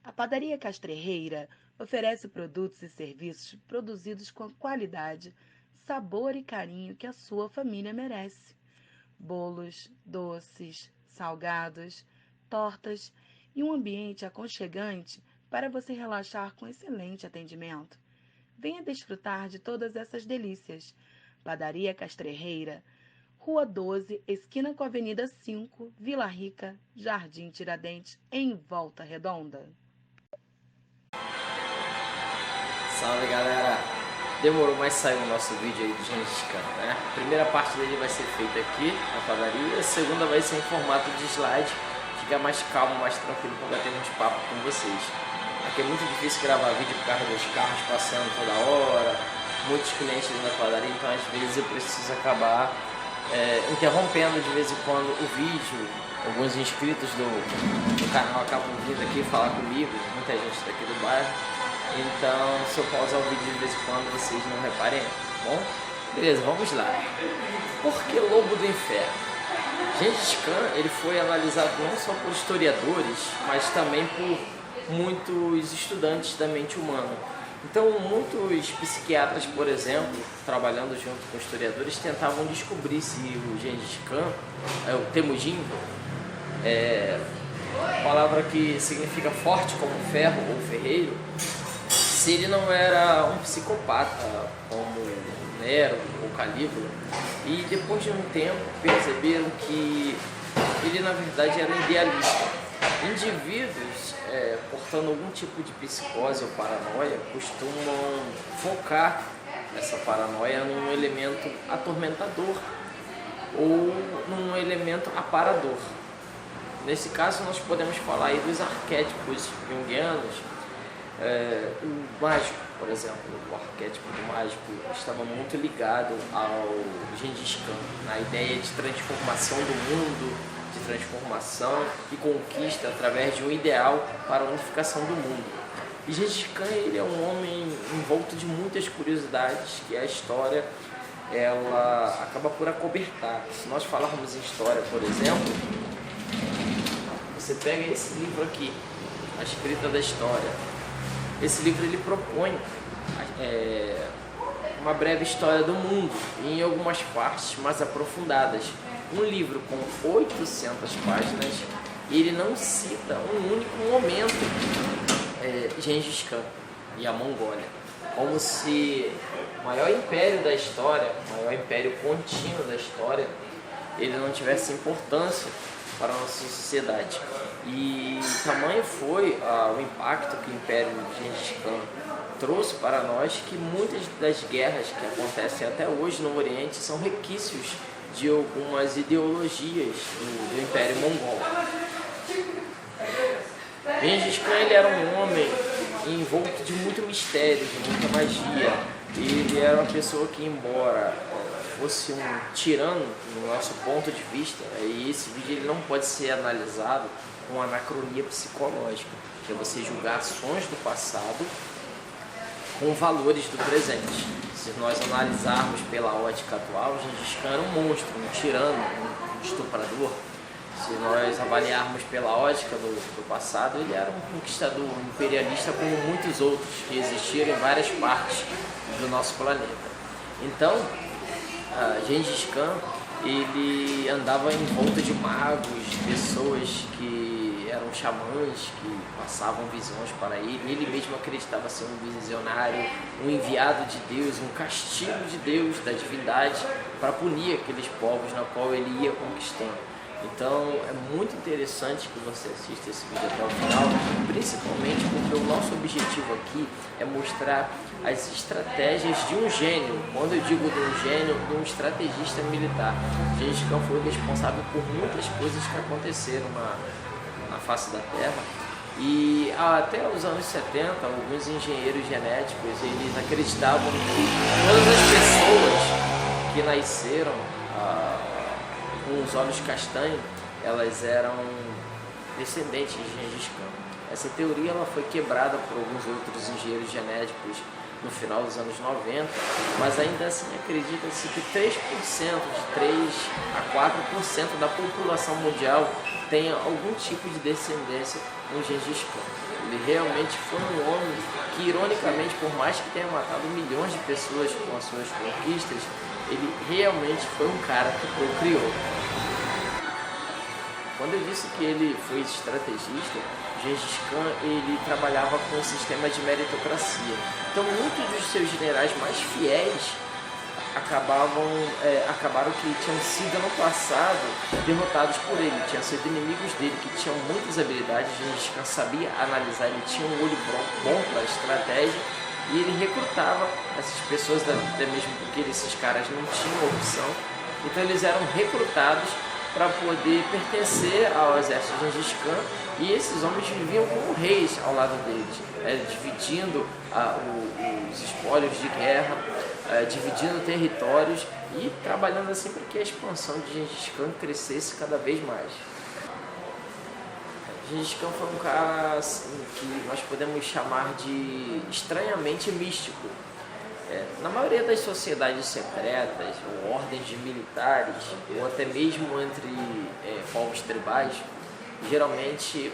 A Padaria Castrerreira oferece produtos e serviços produzidos com a qualidade, sabor e carinho que a sua família merece. Bolos, doces, salgados, tortas e um ambiente aconchegante para você relaxar com excelente atendimento. Venha desfrutar de todas essas delícias. Padaria Castrerreira, Rua 12, esquina com a Avenida 5, Vila Rica, Jardim Tiradentes, em Volta Redonda. Salve galera! Demorou, mas saiu o nosso vídeo aí do Gengis Khan, né? A primeira parte dele vai ser feita aqui na padaria, a segunda vai ser em formato de slide, fica mais calmo, mais tranquilo para bater uns papos com vocês. Aqui é muito difícil gravar vídeo por causa dos carros passando toda hora, muitos clientes ali na padaria, então às vezes eu preciso acabar interrompendo de vez em quando o vídeo. Alguns inscritos do canal acabam vindo aqui falar comigo, muita gente daqui do bairro. Então, se eu pausar o vídeo de vez em quando, vocês não reparem, tá bom? Beleza, vamos lá. Por que Lobo do Inferno? Gengis Khan, ele foi analisado não só por historiadores, mas também por muitos estudantes da mente humana. Então, muitos psiquiatras, por exemplo, trabalhando junto com historiadores, tentavam descobrir se o Gengis Khan, o Temujin, palavra que significa forte como ferro ou ferreiro, se ele não era um psicopata como Nero ou Calígula. E depois de um tempo perceberam que ele na verdade era idealista. Indivíduos portando algum tipo de psicose ou paranoia costumam focar essa paranoia num elemento atormentador ou num elemento aparador. Nesse caso nós podemos falar aí dos arquétipos junguianos. O mágico, por exemplo, o arquétipo do mágico estava muito ligado ao Gengis Khan, na ideia de transformação do mundo, de transformação e conquista através de um ideal para a unificação do mundo. E Gengis Khan, ele é um homem envolto de muitas curiosidades que a história ela acaba por acobertar. Se nós falarmos em história, por exemplo, você pega esse livro aqui, A Escrita da História. Esse livro ele propõe uma breve história do mundo em algumas partes mais aprofundadas. Um livro com 800 páginas, ele não cita um único momento Gengis Khan e a Mongólia, como se o maior império da história, o maior império contínuo da história, ele não tivesse importância para a nossa sociedade. E tamanho foi o impacto que o Império de Gengis Khan trouxe para nós, que muitas das guerras que acontecem até hoje no Oriente são requisitos de algumas ideologias do Império Mongol. Gengis Khan, ele era um homem envolto de muito mistério, de muita magia. Ele era uma pessoa que, embora fosse um tirano no nosso ponto de vista, e esse vídeo ele não pode ser analisado com anacronia psicológica, que é você julgar ações do passado com valores do presente. Se nós analisarmos pela ótica atual, Gengis Khan era um monstro, um tirano, um estuprador. Se nós avaliarmos pela ótica do passado, ele era um conquistador, um imperialista como muitos outros que existiram em várias partes do nosso planeta. Então, Gengis Khan, ele andava em volta de magos, pessoas que eram xamãs, que passavam visões para ele. Ele mesmo acreditava ser um visionário, um enviado de Deus, um castigo de Deus, da divindade, para punir aqueles povos na qual ele ia conquistando. Então é muito interessante que você assista esse vídeo até o final, principalmente porque o nosso objetivo aqui é mostrar as estratégias de um gênio. Quando eu digo de um gênio, de um estrategista militar. Gengis Khan foi responsável por muitas coisas que aconteceram na face da Terra. E até os anos 70, alguns engenheiros genéticos, eles acreditavam que todas as pessoas que nasceram com os olhos castanhos, elas eram descendentes de Gengis Khan. Essa teoria ela foi quebrada por alguns outros engenheiros genéticos no final dos anos 90, mas ainda assim acredita-se que 3%, de 3 a 4% da população mundial tenha algum tipo de descendência com Gengis Khan. Ele realmente foi um homem que, ironicamente, por mais que tenha matado milhões de pessoas com as suas conquistas, ele realmente foi um cara que procriou. Quando eu disse que ele foi estrategista, Gengis Khan ele trabalhava com um sistema de meritocracia. Então muitos dos seus generais mais fiéis acabaram que tinham sido no passado derrotados por ele, tinham sido inimigos dele, que tinham muitas habilidades. Gengis Khan sabia analisar, ele tinha um olho bom para estratégia e ele recrutava essas pessoas, até mesmo porque esses caras não tinham opção, então eles eram recrutados para poder pertencer ao exército de Gengis Khan, e esses homens viviam como reis ao lado deles, dividindo os espólios de guerra, dividindo territórios e trabalhando assim para que a expansão de Gengis Khan crescesse cada vez mais. Gengis Khan foi um cara assim, que nós podemos chamar de estranhamente místico. Na maioria das sociedades secretas, ou ordens de militares, ou até mesmo entre povos tribais, geralmente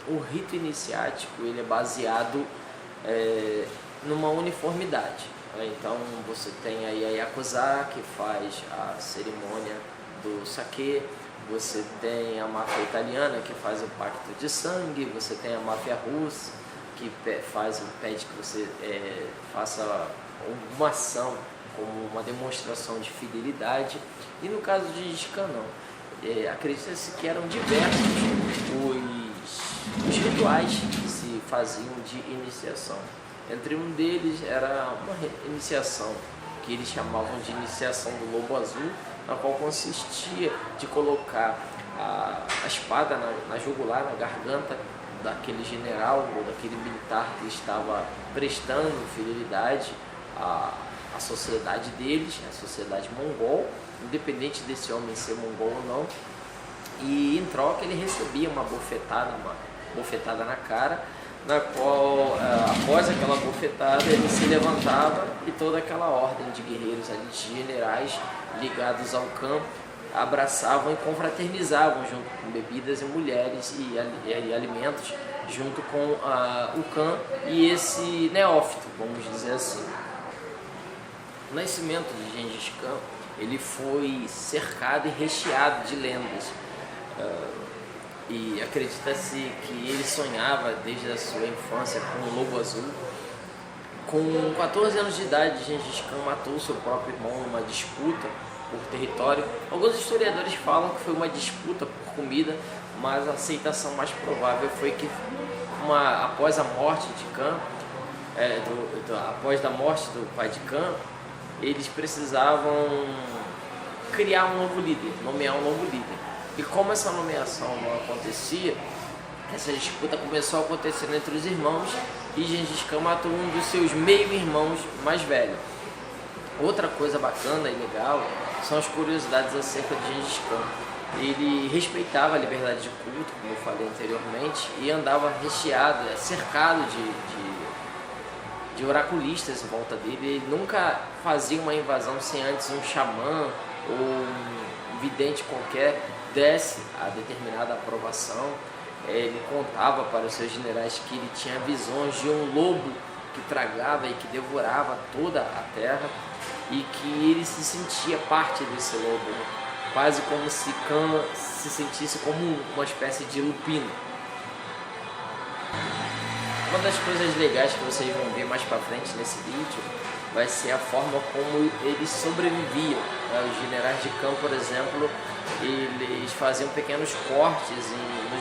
o rito iniciático ele é baseado numa uniformidade. Então você tem aí a Yakuza, que faz a cerimônia do sake, você tem a máfia italiana, que faz o pacto de sangue, você tem a máfia russa, que pede que você faça uma ação como uma demonstração de fidelidade, e no caso de Gengis Khan não. Acredita-se que eram diversos os rituais que se faziam de iniciação. Entre um deles era uma iniciação que eles chamavam de iniciação do lobo azul, na qual consistia de colocar a espada na jugular, na garganta daquele general ou daquele militar que estava prestando fidelidade à sociedade deles, a sociedade mongol, independente desse homem ser mongol ou não, e em troca ele recebia uma bofetada na cara, na qual após aquela bofetada ele se levantava e toda aquela ordem de guerreiros ali, de generais ligados ao Khan, abraçavam e confraternizavam junto com bebidas e mulheres e alimentos junto com o Khan e esse neófito, vamos dizer assim. O nascimento de Gengis Khan ele foi cercado e recheado de lendas, e acredita-se que ele sonhava desde a sua infância com o lobo azul. Com 14 anos de idade, Gengis Khan matou seu próprio irmão numa disputa por território. Alguns historiadores falam que foi uma disputa por comida, mas a aceitação mais provável foi que após a morte de Khan, após a morte do pai de Khan, eles precisavam criar um novo líder, nomear um novo líder. E como essa nomeação não acontecia, essa disputa começou a acontecer entre os irmãos e Gengis Khan matou um dos seus meio-irmãos mais velho. Outra coisa bacana e legal são as curiosidades acerca de Gengis Khan. Ele respeitava a liberdade de culto, como eu falei anteriormente, e andava recheado, cercado de oraculistas em volta dele. Ele nunca fazia uma invasão sem antes um xamã ou um vidente qualquer desse a determinada aprovação. Ele contava para os seus generais que ele tinha visões de um lobo que tragava e que devorava toda a terra, e que ele se sentia parte desse lobo, quase como se Khan se sentisse como uma espécie de lupino. Uma das coisas legais que vocês vão ver mais para frente nesse vídeo vai ser a forma como eles sobreviviam. Os generais de Khan, por exemplo, eles faziam pequenos cortes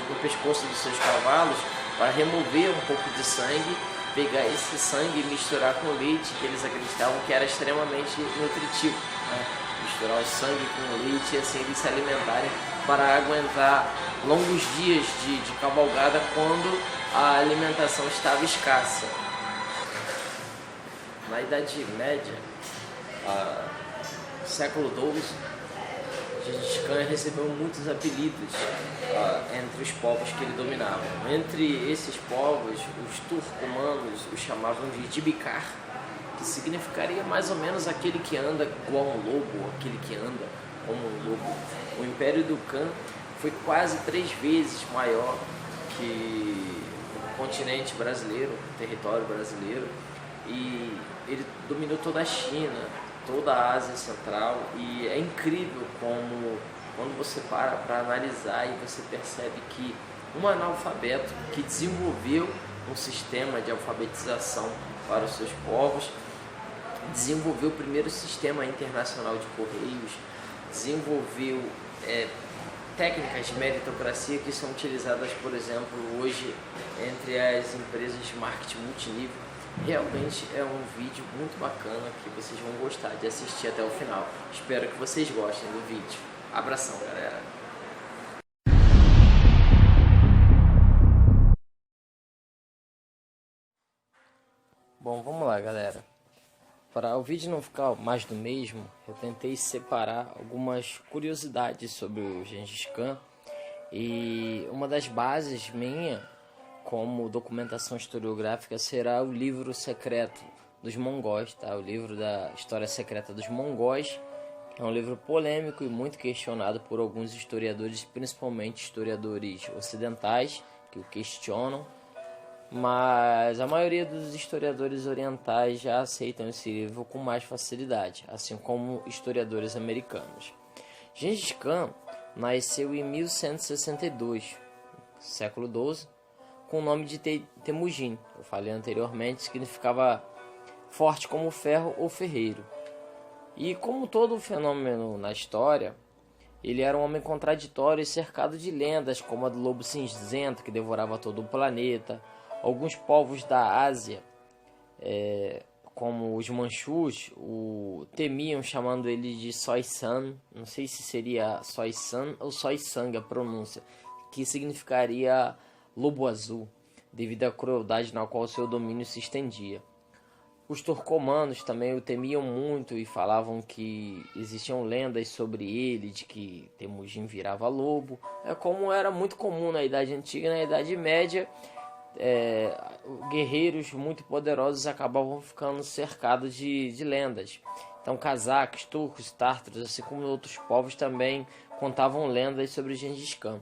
no pescoço dos seus cavalos para remover um pouco de sangue, pegar esse sangue e misturar com leite, que eles acreditavam que era extremamente nutritivo, né? Misturar o sangue com o leite e assim eles se alimentarem para aguentar longos dias de cavalgada quando a alimentação estava escassa. Na Idade Média, século XII, Gengis Khan recebeu muitos apelidos entre os povos que ele dominava. Entre esses povos, os turcomanos o chamavam de Dibikar, que significaria mais ou menos aquele que anda igual um lobo, aquele que anda como um lobo. O Império do Khan foi quase 3 vezes maior que o continente brasileiro, o território brasileiro, e ele dominou toda a China, toda a Ásia Central, e é incrível como quando você para analisar e você percebe que um analfabeto que desenvolveu um sistema de alfabetização para os seus povos, desenvolveu o primeiro sistema internacional de correios, desenvolveu técnicas de meritocracia que são utilizadas, por exemplo, hoje entre as empresas de marketing multinível. Realmente é um vídeo muito bacana que vocês vão gostar de assistir até o final. Espero que vocês gostem do vídeo. Abração, galera! Bom, vamos lá, galera. Para o vídeo não ficar mais do mesmo, eu tentei separar algumas curiosidades sobre o Gengis Khan, e uma das bases minha como documentação historiográfica será o livro secreto dos mongóis, tá? O livro da história secreta dos mongóis. É um livro polêmico e muito questionado por alguns historiadores, principalmente historiadores ocidentais, que o questionam. Mas a maioria dos historiadores orientais já aceitam esse livro com mais facilidade, assim como historiadores americanos. Gengis Khan nasceu em 1162, século XII, com o nome de Temujin. Eu falei anteriormente, significava forte como ferro ou ferreiro. E como todo fenômeno na história, ele era um homem contraditório e cercado de lendas, como a do lobo cinzento que devorava todo o planeta. Alguns povos da Ásia, como os Manchus, o temiam, chamando ele de Soi-san. Não sei se seria Soi-san ou Soi-sang a pronúncia, que significaria lobo azul, devido à crueldade na qual seu domínio se estendia. Os turcomanos também o temiam muito e falavam que existiam lendas sobre ele, de que Temujin virava lobo. Como era muito comum na Idade Antiga e na Idade Média, guerreiros muito poderosos acabavam ficando cercados de lendas. Então cazaques, turcos, tártaros, assim como outros povos, também contavam lendas sobre Gengis Khan.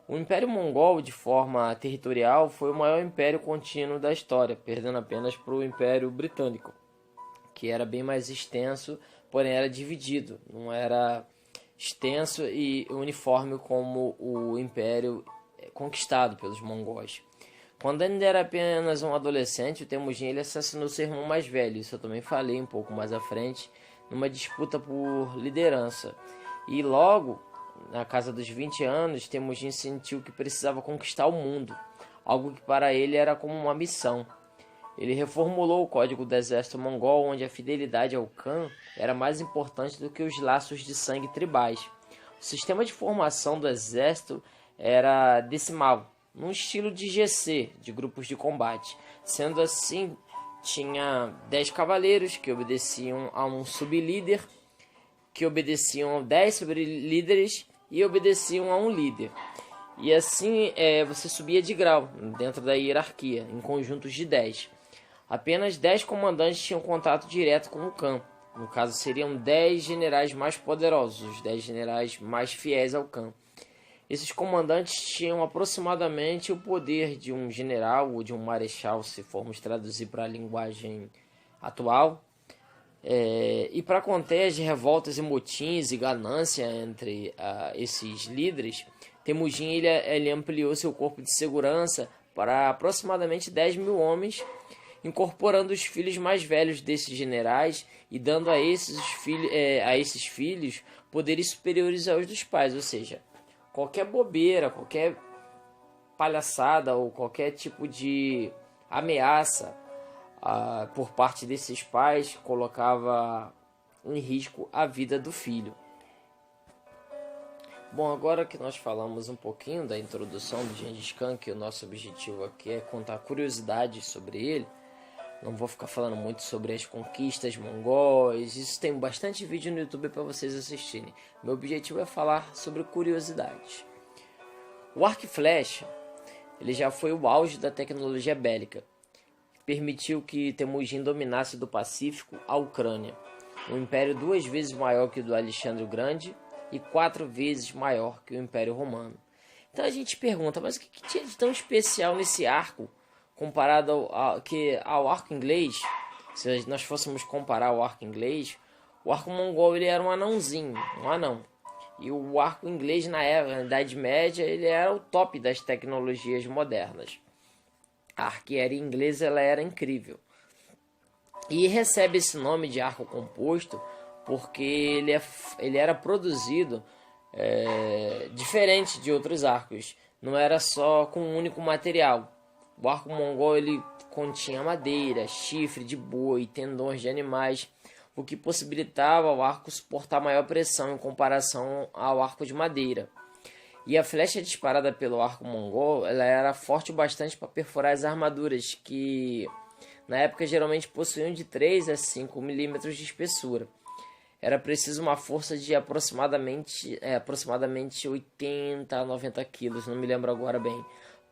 O Império Mongol, de forma territorial, foi o maior império contínuo da história, perdendo apenas para o Império Britânico, que era bem mais extenso, porém era dividido, não era extenso e uniforme como o Império conquistado pelos mongóis. Quando ainda era apenas um adolescente, o Temujin ele assassinou seu irmão mais velho, isso eu também falei um pouco mais à frente, numa disputa por liderança. E logo, na casa dos 20 anos, Temujin sentiu que precisava conquistar o mundo, algo que para ele era como uma missão. Ele reformulou o código do exército mongol, onde a fidelidade ao Khan era mais importante do que os laços de sangue tribais. O sistema de formação do exército era decimal, num estilo de GC, de grupos de combate. Sendo assim, tinha 10 cavaleiros que obedeciam a um sublíder, que obedeciam a 10 sublíderes e obedeciam a um líder. E assim você subia de grau dentro da hierarquia, em conjuntos de 10. Apenas 10 comandantes tinham contato direto com o Khan. No caso, seriam 10 generais mais poderosos, os 10 generais mais fiéis ao Khan. Esses comandantes tinham aproximadamente o poder de um general ou de um marechal, se formos traduzir para a linguagem atual. E para conter as revoltas e motins e ganância entre esses líderes, Temujin ele ampliou seu corpo de segurança para aproximadamente 10 mil homens, incorporando os filhos mais velhos desses generais e dando a esses filhos poderes superiores aos dos pais, ou seja, qualquer bobeira, qualquer palhaçada ou qualquer tipo de ameaça por parte desses pais colocava em risco a vida do filho. Bom, agora que nós falamos um pouquinho da introdução do Gengis Khan, que o nosso objetivo aqui é contar curiosidades sobre ele, Não vou ficar falando muito sobre as conquistas mongóis. Isso tem bastante vídeo no YouTube para vocês assistirem. Meu objetivo é falar sobre curiosidades. O arco e flecha, ele já foi o auge da tecnologia bélica. Permitiu que Temujin dominasse do Pacífico a Ucrânia, um império 2 vezes maior que o do Alexandre o Grande e 4 vezes maior que o Império Romano. Então a gente pergunta, mas o que tinha de tão especial nesse arco comparado ao arco inglês? Se nós fôssemos comparar o arco inglês, o arco mongol ele era um anãozinho, um anão. E o arco inglês na Idade Média ele era o top das tecnologias modernas. A arquearia inglesa ela era incrível. E recebe esse nome de arco composto porque ele era produzido diferente de outros arcos. Não era só com um único material. O arco mongol ele continha madeira, chifre de boi, tendões de animais, o que possibilitava ao arco suportar maior pressão em comparação ao arco de madeira. E a flecha disparada pelo arco mongol ela era forte o bastante para perfurar as armaduras, que na época geralmente possuíam de 3 a 5 milímetros de espessura. Era preciso uma força de aproximadamente 80 a 90 quilos, não me lembro agora bem,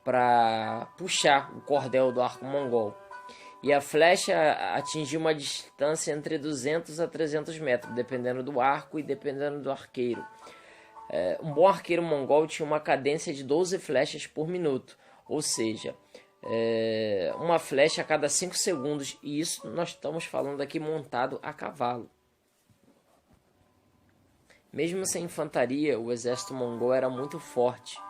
para puxar o cordel do arco mongol. E a flecha atingia uma distância entre 200 a 300 metros, dependendo do arco e dependendo do arqueiro. Um bom arqueiro mongol tinha uma cadência de 12 flechas por minuto, ou seja, uma flecha a cada 5 segundos, e isso nós estamos falando aqui montado a cavalo. Mesmo sem infantaria, o exército mongol era muito forte,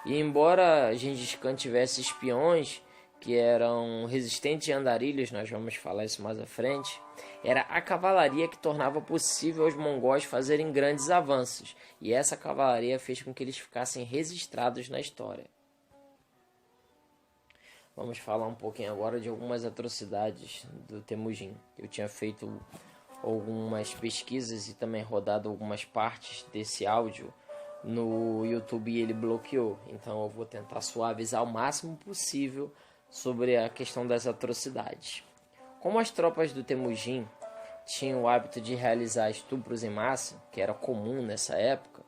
e embora Gengis Khan tivesse espiões que eram resistentes a andarilhos, nós vamos falar isso mais à frente, era a cavalaria que tornava possível aos mongóis fazerem grandes avanços, e essa cavalaria fez com que eles ficassem registrados na história. Vamos falar um pouquinho agora de algumas atrocidades do Temujin. Eu tinha feito algumas pesquisas e também rodado algumas partes desse áudio no YouTube e ele bloqueou, então eu vou tentar suavizar o máximo possível sobre a questão das atrocidades. Como as tropas do Temujin tinham o hábito de realizar estupros em massa, que era comum nessa época,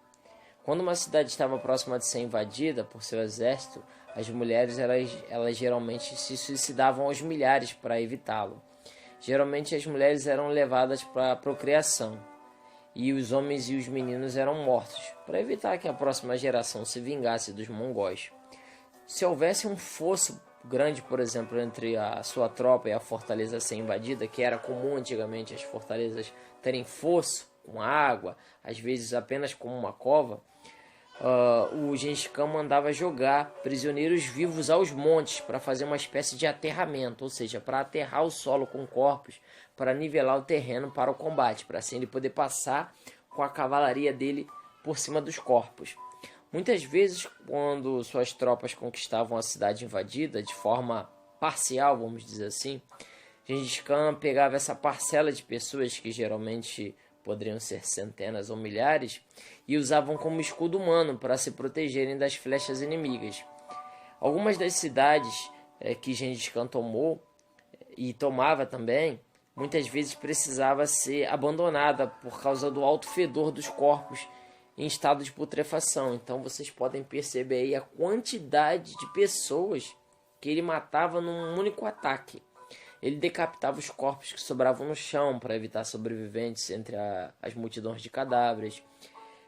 quando uma cidade estava próxima de ser invadida por seu exército, as mulheres elas geralmente se suicidavam aos milhares para evitá-lo. Geralmente as mulheres eram levadas para a procriação e os homens e os meninos eram mortos, para evitar que a próxima geração se vingasse dos mongóis. Se houvesse um fosso grande, por exemplo, entre a sua tropa e a fortaleza a ser invadida, que era comum antigamente as fortalezas terem fosso com água, às vezes apenas como uma cova, o Gengis Khan mandava jogar prisioneiros vivos aos montes para fazer uma espécie de aterramento, ou seja, para aterrar o solo com corpos, para nivelar o terreno para o combate, para assim ele poder passar com a cavalaria dele por cima dos corpos. Muitas vezes, quando suas tropas conquistavam a cidade invadida, de forma parcial, vamos dizer assim, Gengis Khan pegava essa parcela de pessoas, que geralmente poderiam ser centenas ou milhares, e usavam como escudo humano para se protegerem das flechas inimigas. Algumas das cidades que Gengis Khan tomou e tomava também, muitas vezes precisava ser abandonada por causa do alto fedor dos corpos em estado de putrefação. Então vocês podem perceber aí a quantidade de pessoas que ele matava num único ataque. Ele decapitava os corpos que sobravam no chão para evitar sobreviventes entre as multidões de cadáveres.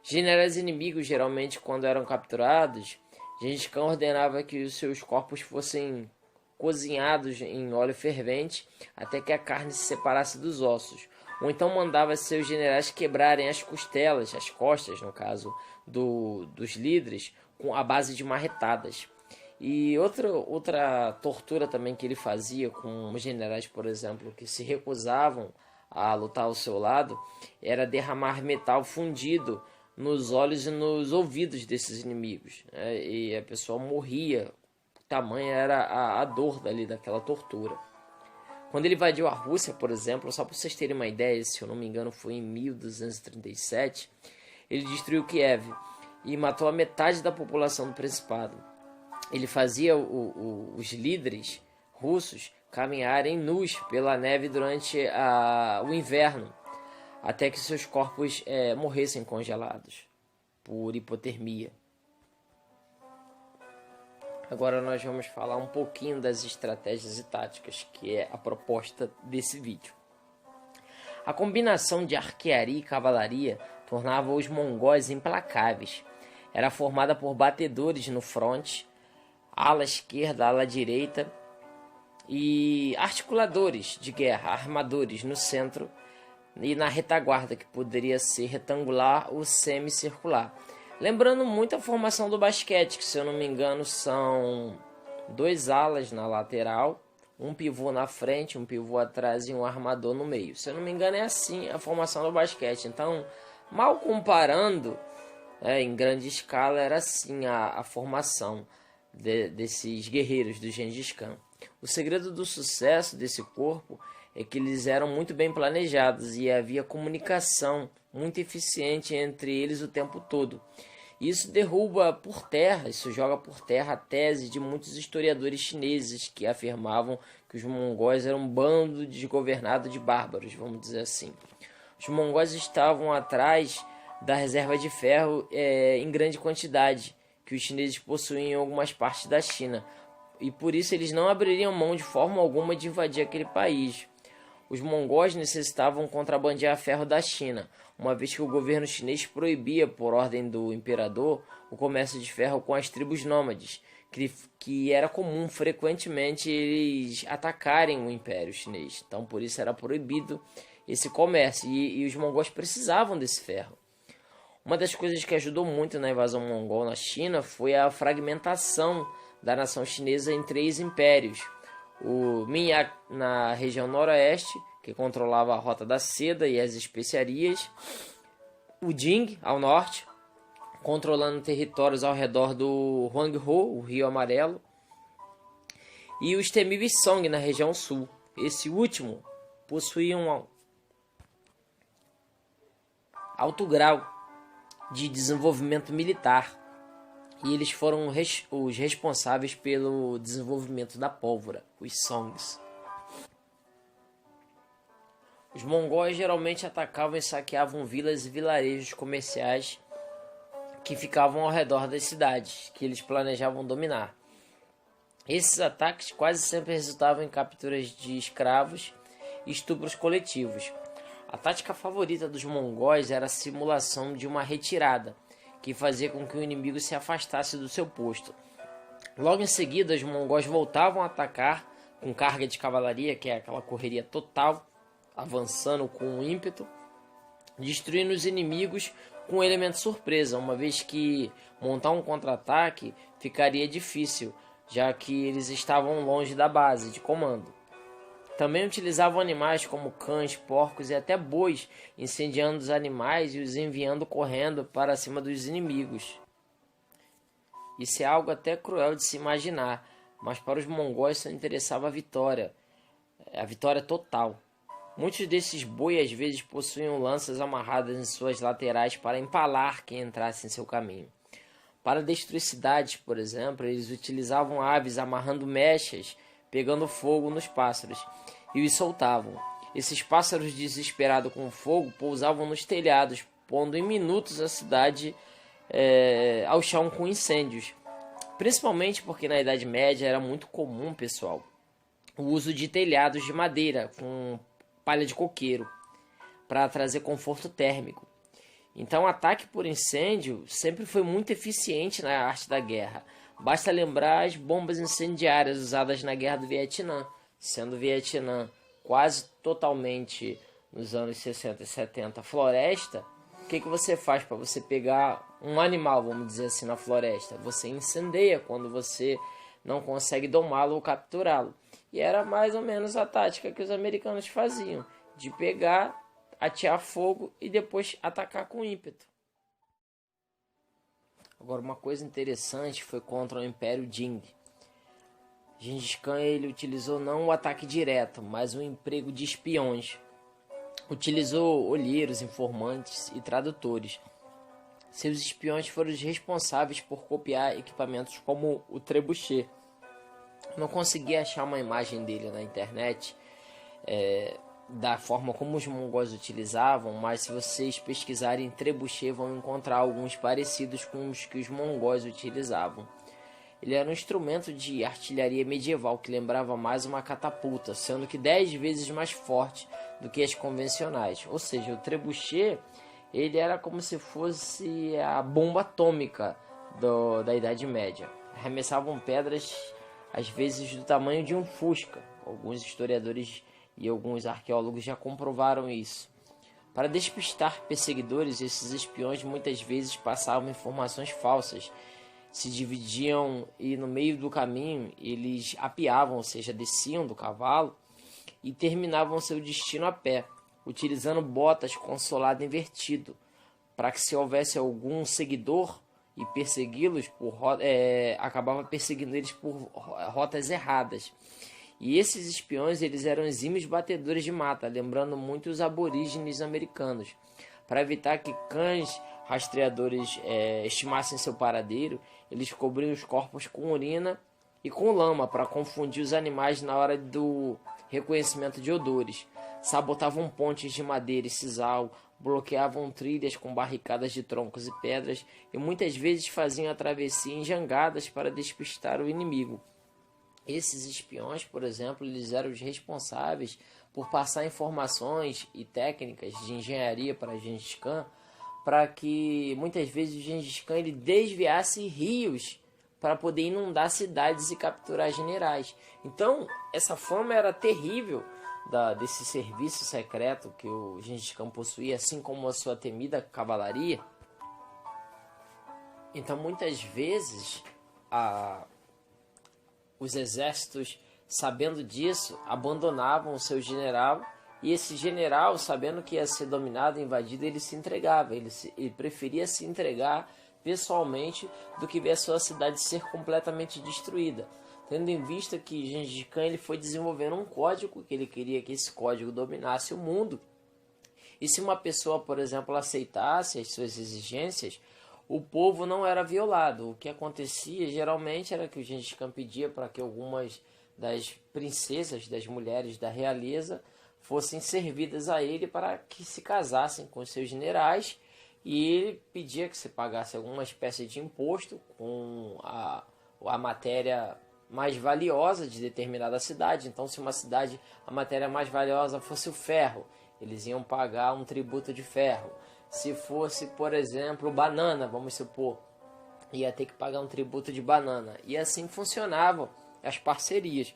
Generais inimigos, geralmente quando eram capturados, Gengis Khan ordenava que os seus corpos fossem cozinhados em óleo fervente até que a carne se separasse dos ossos. Ou então mandava seus generais quebrarem as costelas, as costas, no caso, dos líderes, com a base de marretadas. E outra tortura também que ele fazia com os generais, por exemplo, que se recusavam a lutar ao seu lado, era derramar metal fundido nos olhos e nos ouvidos desses inimigos, né? E a pessoa morria, tamanha era a dor daquela tortura. Quando ele invadiu a Rússia, por exemplo, só para vocês terem uma ideia, se eu não me engano foi em 1237, ele destruiu Kiev e matou a metade da população do Principado. Ele fazia os líderes russos caminharem nus pela neve durante o inverno, até que seus corpos morressem congelados por hipotermia. Agora nós vamos falar um pouquinho das estratégias e táticas, que é a proposta desse vídeo. A combinação de arquearia e cavalaria tornava os mongóis implacáveis. Era formada por batedores no fronte, ala esquerda, ala direita, e articuladores de guerra, armadores no centro e na retaguarda, que poderia ser retangular ou semicircular. Lembrando muito a formação do basquete, que se eu não me engano são 2 alas na lateral, um pivô na frente, um pivô atrás e um armador no meio. Se eu não me engano é assim a formação do basquete. Então, mal comparando, em grande escala era assim a formação desses guerreiros do Gengis Khan. O segredo do sucesso desse corpo é que eles eram muito bem planejados e havia comunicação muito eficiente entre eles o tempo todo. Isso derruba por terra, isso joga por terra a tese de muitos historiadores chineses que afirmavam que os mongóis eram um bando desgovernado de bárbaros, vamos dizer assim. Os mongóis estavam atrás da reserva de ferro em grande quantidade, que os chineses possuíam em algumas partes da China, e por isso eles não abririam mão de forma alguma de invadir aquele país. Os mongóis necessitavam contrabandear ferro da China, uma vez que o governo chinês proibia, por ordem do imperador, o comércio de ferro com as tribos nômades, que era comum frequentemente eles atacarem o império chinês. Então por isso era proibido esse comércio, e os mongóis precisavam desse ferro. Uma das coisas que ajudou muito na invasão mongol na China foi a fragmentação da nação chinesa em 3 impérios. O Minyak na região noroeste, que controlava a rota da seda e as especiarias. O Jing, ao norte, controlando territórios ao redor do Huanghe, o Rio Amarelo. E os temíveis Song na região sul. Esse último possuía um alto grau de desenvolvimento militar, e eles foram os responsáveis pelo desenvolvimento da pólvora, os Songs. Os mongóis geralmente atacavam e saqueavam vilas e vilarejos comerciais que ficavam ao redor das cidades que eles planejavam dominar. Esses ataques quase sempre resultavam em capturas de escravos e estupros coletivos. A tática favorita dos mongóis era a simulação de uma retirada, que fazia com que o inimigo se afastasse do seu posto. Logo em seguida, os mongóis voltavam a atacar com carga de cavalaria, que é aquela correria total, avançando com ímpeto, destruindo os inimigos com um elemento surpresa, uma vez que montar um contra-ataque ficaria difícil, já que eles estavam longe da base de comando. Também utilizavam animais como cães, porcos e até bois, incendiando os animais e os enviando correndo para cima dos inimigos. Isso é algo até cruel de se imaginar, mas para os mongóis só interessava a vitória total. Muitos desses bois às vezes possuíam lanças amarradas em suas laterais para empalar quem entrasse em seu caminho. Para destruir cidades, por exemplo, eles utilizavam aves amarrando mechas, pegando fogo nos pássaros, e os soltavam. Esses pássaros desesperados com fogo pousavam nos telhados, pondo em minutos a cidade ao chão com incêndios. Principalmente porque na Idade Média era muito comum, pessoal, o uso de telhados de madeira com palha de coqueiro para trazer conforto térmico. Então o ataque por incêndio sempre foi muito eficiente na arte da guerra. Basta lembrar as bombas incendiárias usadas na Guerra do Vietnã, sendo o Vietnã quase totalmente nos anos 60 e 70 floresta. O que você faz para você pegar um animal, vamos dizer assim, na floresta? Você incendeia quando você não consegue domá-lo ou capturá-lo. E era mais ou menos a tática que os americanos faziam, de pegar, atear fogo e depois atacar com ímpeto. Agora, uma coisa interessante foi contra o Império Jing. Gengis Khan ele utilizou não o ataque direto, mas o emprego de espiões. Utilizou olheiros, informantes e tradutores. Seus espiões foram os responsáveis por copiar equipamentos como o trebuchet. Não consegui achar uma imagem dele na internet da forma como os mongóis utilizavam, mas se vocês pesquisarem trebuchet vão encontrar alguns parecidos com os que os mongóis utilizavam. Ele era um instrumento de artilharia medieval que lembrava mais uma catapulta, sendo que 10 vezes mais forte do que as convencionais. Ou seja, o trebuchet ele era como se fosse a bomba atômica da Idade Média. Arremessavam pedras às vezes do tamanho de um fusca. Alguns historiadores e alguns arqueólogos já comprovaram isso. Para despistar perseguidores, esses espiões muitas vezes passavam informações falsas, se dividiam e no meio do caminho eles apeavam, ou seja, desciam do cavalo e terminavam seu destino a pé, utilizando botas com solado invertido, para que se houvesse algum seguidor e persegui-los acabava perseguindo eles por rotas erradas. E esses espiões eles eram exímios batedores de mata, lembrando muito os aborígenes americanos. Para evitar que cães rastreadores estimassem seu paradeiro, eles cobriam os corpos com urina e com lama para confundir os animais na hora do reconhecimento de odores. Sabotavam pontes de madeira e sisal, bloqueavam trilhas com barricadas de troncos e pedras e muitas vezes faziam a travessia em jangadas para despistar o inimigo. Esses espiões, por exemplo, eles eram os responsáveis por passar informações e técnicas de engenharia para Gengis Khan, para que muitas vezes o Gengis Khan ele desviasse rios para poder inundar cidades e capturar generais. Então, essa fama era terrível desse serviço secreto que o Gengis Khan possuía, assim como a sua temida cavalaria. Então, muitas vezes, os exércitos, sabendo disso, abandonavam o seu general, e esse general, sabendo que ia ser dominado, invadido, ele se entregava, ele preferia se entregar pessoalmente do que ver a sua cidade ser completamente destruída, tendo em vista que Gengis Khan ele foi desenvolvendo um código, que ele queria que esse código dominasse o mundo, e se uma pessoa, por exemplo, aceitasse as suas exigências, o povo não era violado. O que acontecia geralmente era que o Gengis Khan pedia para que algumas das princesas, das mulheres da realeza, fossem servidas a ele para que se casassem com os seus generais, e ele pedia que se pagasse alguma espécie de imposto com a matéria mais valiosa de determinada cidade. Então, se uma cidade, a matéria mais valiosa fosse o ferro, eles iam pagar um tributo de ferro. Se fosse, por exemplo, banana, vamos supor, ia ter que pagar um tributo de banana. E assim funcionavam as parcerias.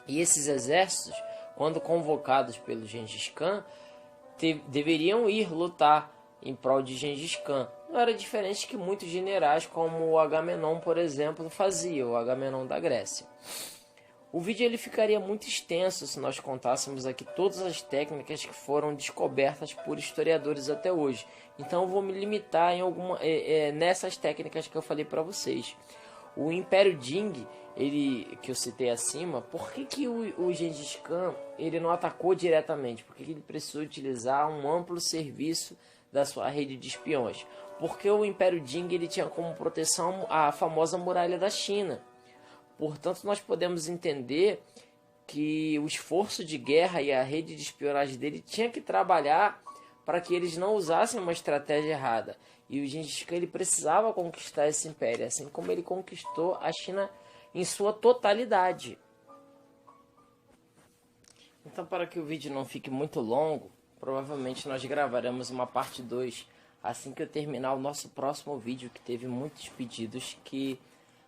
E esses exércitos, quando convocados pelo Gengis Khan, deveriam ir lutar em prol de Gengis Khan. Não era diferente que muitos generais, como o Agamenon, por exemplo, fazia, o Agamenon da Grécia. O vídeo ele ficaria muito extenso se nós contássemos aqui todas as técnicas que foram descobertas por historiadores até hoje. Então eu vou me limitar em nessas técnicas que eu falei para vocês. O Império Jing, que eu citei acima, por que o Gengis Khan ele não atacou diretamente? Porque ele precisou utilizar um amplo serviço da sua rede de espiões. Porque o Império Jing ele tinha como proteção a famosa muralha da China. Portanto, nós podemos entender que o esforço de guerra e a rede de espionagem dele tinha que trabalhar para que eles não usassem uma estratégia errada. E o Gengis Khan ele precisava conquistar esse império, assim como ele conquistou a China em sua totalidade. Então, para que o vídeo não fique muito longo, provavelmente nós gravaremos uma parte 2 assim que eu terminar o nosso próximo vídeo, que teve muitos pedidos, que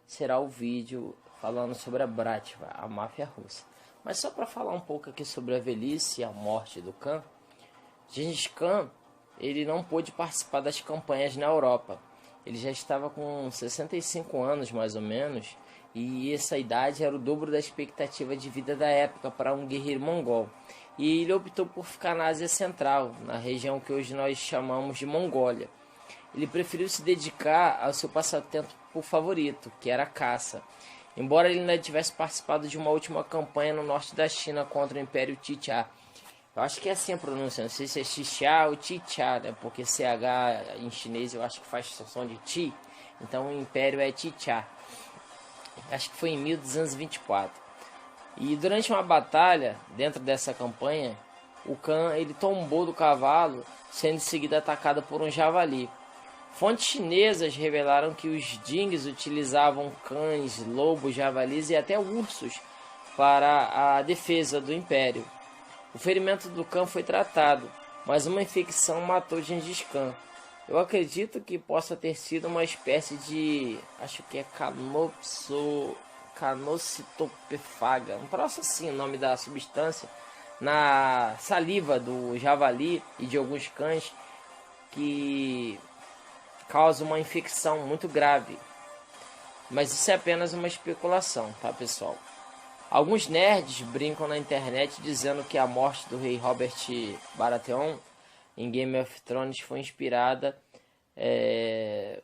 será o vídeo falando sobre a Bratva, a máfia russa. Mas só para falar um pouco aqui sobre a velhice e a morte do Khan, Gengis Khan ele não pôde participar das campanhas na Europa. Ele já estava com 65 anos mais ou menos, e essa idade era o dobro da expectativa de vida da época para um guerreiro mongol. E ele optou por ficar na Ásia Central, na região que hoje nós chamamos de Mongólia. Ele preferiu se dedicar ao seu passatempo favorito, que era a caça. Embora ele ainda tivesse participado de uma última campanha no norte da China contra o Império Qicha. Eu acho que é assim a pronúncia, não sei se é Qicha ou Qicha, né? Porque CH em chinês eu acho que faz som de Ti, então o Império é Qicha. acho que foi em 1224. E durante uma batalha, dentro dessa campanha, o Khan ele tombou do cavalo, sendo em seguida atacado por um javali. Fontes chinesas revelaram que os Jings utilizavam cães, lobos, javalis e até ursos para a defesa do império. O ferimento do Khan foi tratado, mas uma infecção matou Gengis Khan. Eu acredito que possa ter sido uma espécie de, acho que é canocitopefaga, um troço assim, o nome da substância, na saliva do javali e de alguns cães, que causa uma infecção muito grave. Mas isso é apenas uma especulação, tá, pessoal? Alguns nerds brincam na internet dizendo que a morte do rei Robert Baratheon em Game of Thrones foi inspirada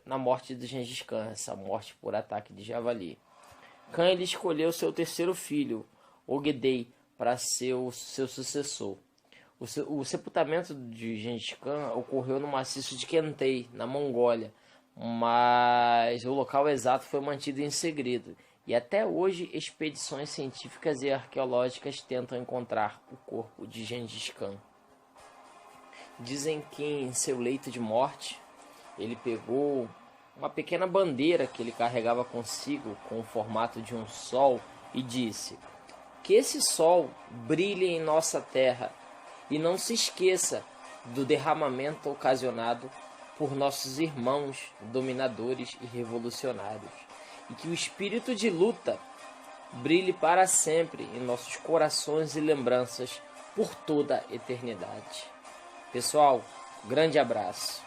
na morte do Gengis Khan, essa morte por ataque de javali. Khan ele escolheu seu terceiro filho, Ogedei, para ser o seu sucessor. O sepultamento de Gengis Khan ocorreu no maciço de Kentei, na Mongólia, mas o local exato foi mantido em segredo. E até hoje, expedições científicas e arqueológicas tentam encontrar o corpo de Gengis Khan. Dizem que em seu leito de morte, ele pegou uma pequena bandeira que ele carregava consigo com o formato de um sol e disse: que esse sol brilhe em nossa terra e não se esqueça do derramamento ocasionado por nossos irmãos dominadores e revolucionários, e que o espírito de luta brilhe para sempre em nossos corações e lembranças por toda a eternidade. Pessoal, grande abraço.